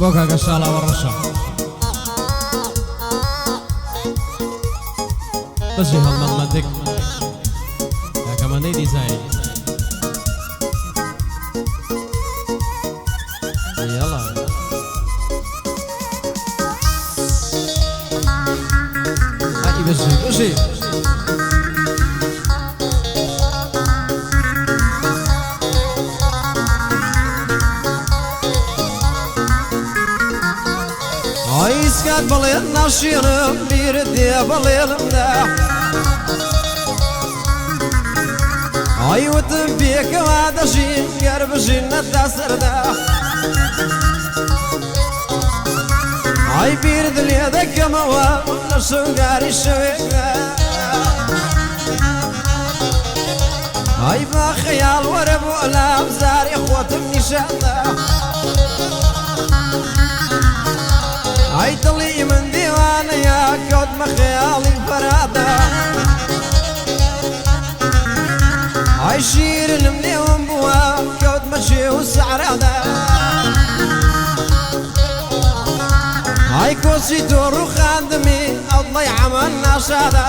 بوكا قشالة والرشا بس هالمنطق يا كمان دي ديزاين يلا هاي بشي عايز كات بلين ناشيرم بيردي بلين مداح عاي وتم بيك وادشين قرب جنة تاسر داح عاي بيرد ليدك موا نشو قاري شويك عاي بخيال ورب وألام زاري خوتم نشان هاي طلي من ديوان يا كود مخيالي فرادة هاي شير المليون بوا كود مشي وسعرادة هاي كوسي تورو خاندمي الله يعمل ناشادة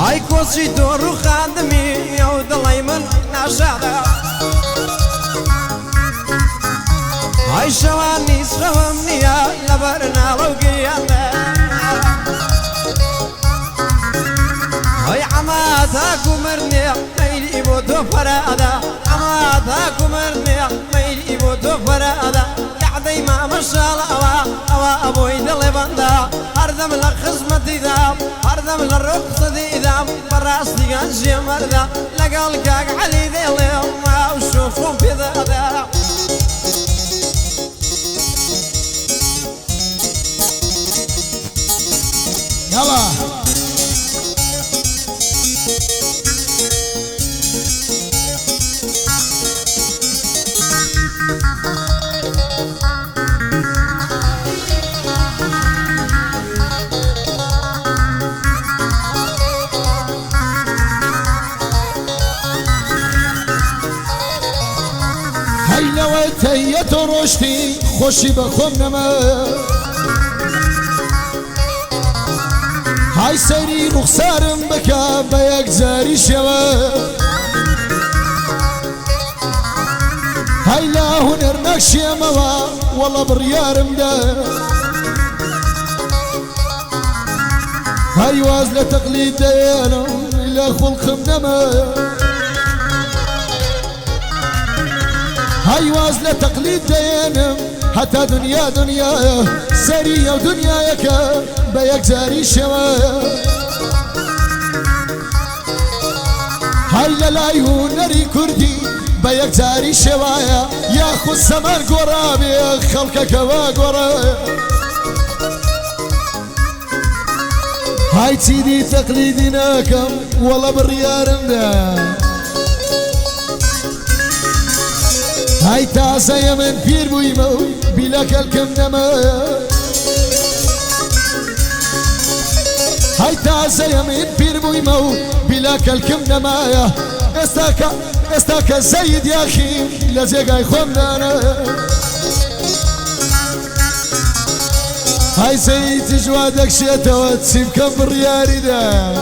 هاي كوسي تورو خاندمي يود الله يمن ناشادة هاي شواني سوامني يا لبرنا لوقيانا هاي عماتك ومرني ميلي بودو فرادا عماتك ومرني ميلي بودو فرادا قعدي ما مشاء أوا أبوي دلي بندا هردم لخزمتي ذاب هردم للرقصة دي ذاب براستي قنشي مردا لقالك علي ذي اليوم وشوفهم في ذا يلا هاي نويت هي ترشتي خوشي بخم نما هاي سيري رخصارم بكا بيك زاري شوا هاي لا هنر نكشي موا والله بريارم دا هاي وازلة تقليد ديانا إلا خلق منما هاي وازلة تقليد ديانا حتى دنيا دنيا سرية ودنياك بيك زاري شوايا هاي للايو نري كردي بيك زاري شوايا يا خو السمر قرابي خلقك وقرايا هاي تسيدي تقليدناكم والله بالريارنا هاي تاسا يمن بير بويمو بلا كلكم نمايا هاي تاسا يمن بير بويمو بلا كلكم نمايا استاكا سيد يا اخي لزيقاي خمدانا هاي سيد جوادك شيتا وتسيب كم بالرياري دا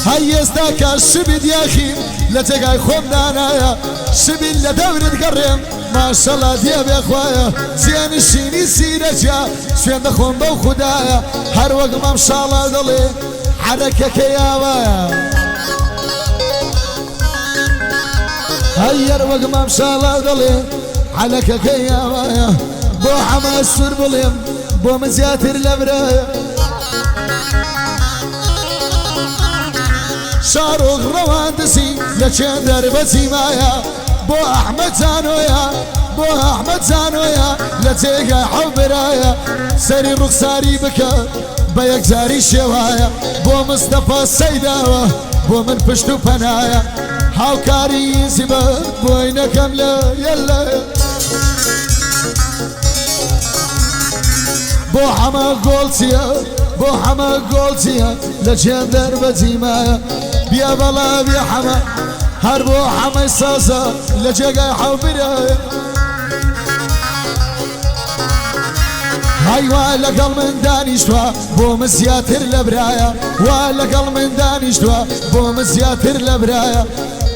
هاي استاكا الشبد يا اخي لتقاي خمدانا شبل لدور تقرم ما شاء الله دياب يا اخوايا زين الشيني سيرجا شوين دخون بو خدايا هر وقت ما شاء الله ضلي حركك يا بايا هير وقت ما شاء الله ضلي حركك يا بايا بو حماس سربليم بو مزياتر لبرايا شاروخ رواندسي لچن دربتي مايا بو احمد زانويا بو احمد زانويا لتيقا حبرايا سري رخصاري بكا بيك زاري شوايا بو مصطفى السيداوة بو من پشتو پنايا هاوكاري زبا بوينة كاملة يلا بو حما قولتيا بو حما قولتيا لچن دربتي مايا بيا بلا بيا حما هربو حمي سازا لجاقا حوبرايا هاي والقل من دانيشتوا بو مزياتر لبرايا والقل من دانيشتوا بو مزياتر لبرايا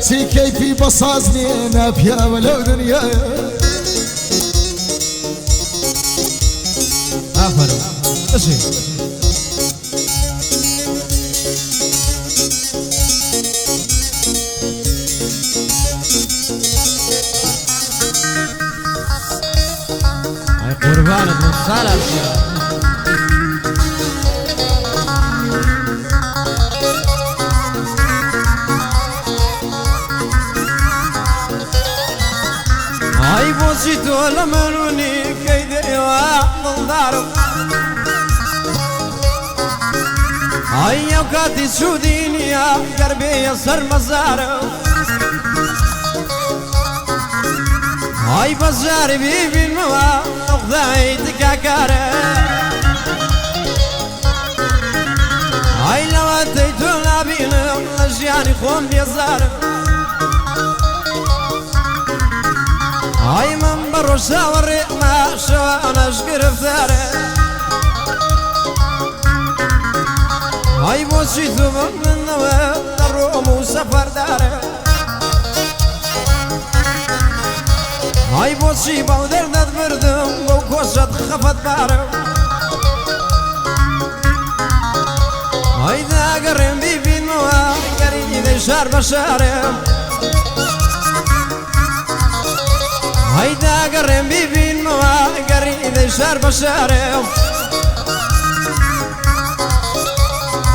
سي كيفي بصازني نابيا ولو دنيايا افرو اشي هاي قربانك من صالح هاي بوسيتو لمنوني كيدي واحد دارو هاي وكاتي سوديني يا قربي يسر مزارو هاي بزاري بيبي الموا نقضاي تكاكارو هاي لو اتيتو لابينا لجياني خوم بيزارو هاي من بروشا والريقما شوا انا شكر فتاري هاي بوشيتو من النوى الروم وسفر داري هاي بوشي بودر ند بردم وكوشت خفت بارو هاي دا قرم بيبين موا قريد شار بشارم هيدا قرم بيبين موا قريد شار بشارم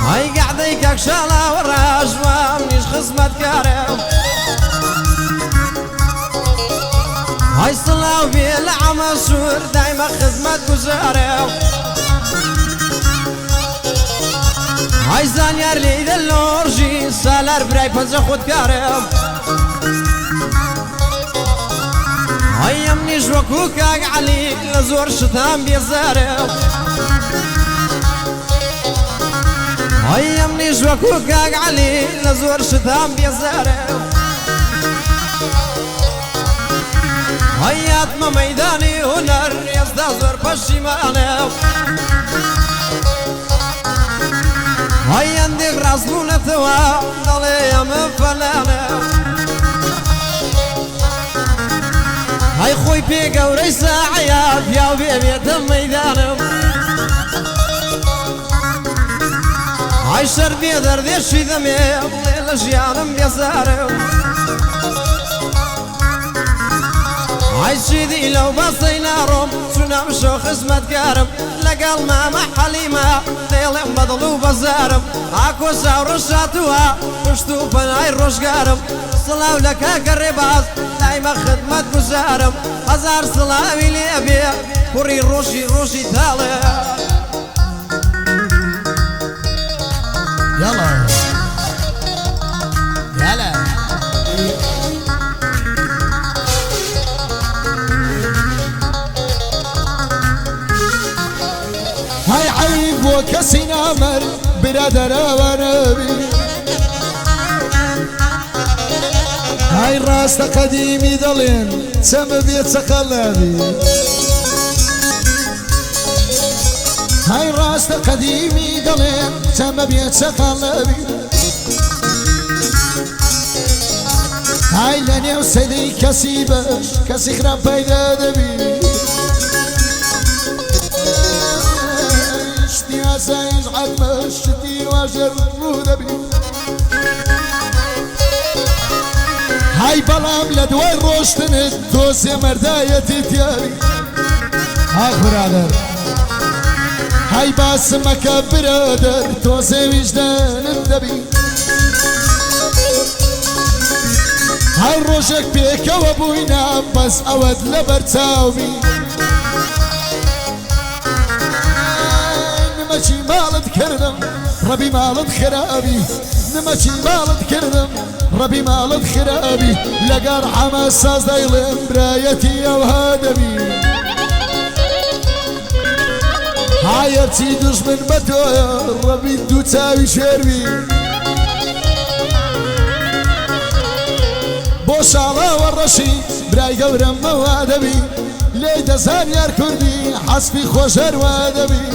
هاي قاعدة يكاك شالا وراج وامنيش خصمت كارم هاي صلاو بيه العمى سور دايما خدمت جزارم هاي زانيار لي دلورجي سالار براي بنزا خود كارم هاي امنيش وكوكاك عليك لزور شتام بيزارم هاي امنيش وكوكاك عليك لزور شتام بيزارم هاي اتما ميداني هنر يزدا زور بشيمانم هاي عندك راس مولتوا ضلي من فلانم هاي خوي بيقا وريسا عياد يا بيبي ميدانم هاي شربي درديش في ذمي ليلة جيانم بيزارم هاي سيدي لو بصينا روم سنام شو خزمت كارم لقال ما حليمة ليلة بدلو بزارم اكو ساور شاتوها وشتو بناي روش قارم صلاو لك قرباز دايما خدمة بزارم هزار صلاوي لي ابي كوري روشي روشي تالي يلا يلا هاي عيب وكسي نامر برادر ونبي هاي راس قديمي ضلين سما بيت سقلبي هاي راس قديمي ضلين سما بيت سقلبي هاي لاني وسيدي كسيبش كسي خراب بيدا دبي اشتي اسايش عدمش شتي واجر مودبي هاي بلام لدوي روشتنت توسي مردايتي تياري اخ برادر هاي باسمك برادر توسي وجدان الدبي هاي روشك بيك وابوينا بس اود لبرتاوي نمشي مالت كردم ربي مالت خرابي نمشي مالت كردم ربي مالت خرابي لقار حماس ساز دايلم برايتي وهادبي هايرتي دشمن بتويا ربي دو تاوي شربي بۆ شاڵاوە ڕەشی برای گەورەم مەوا دەبی لێی دەزان یار کوردی حەسبی خۆشەر وا دەبی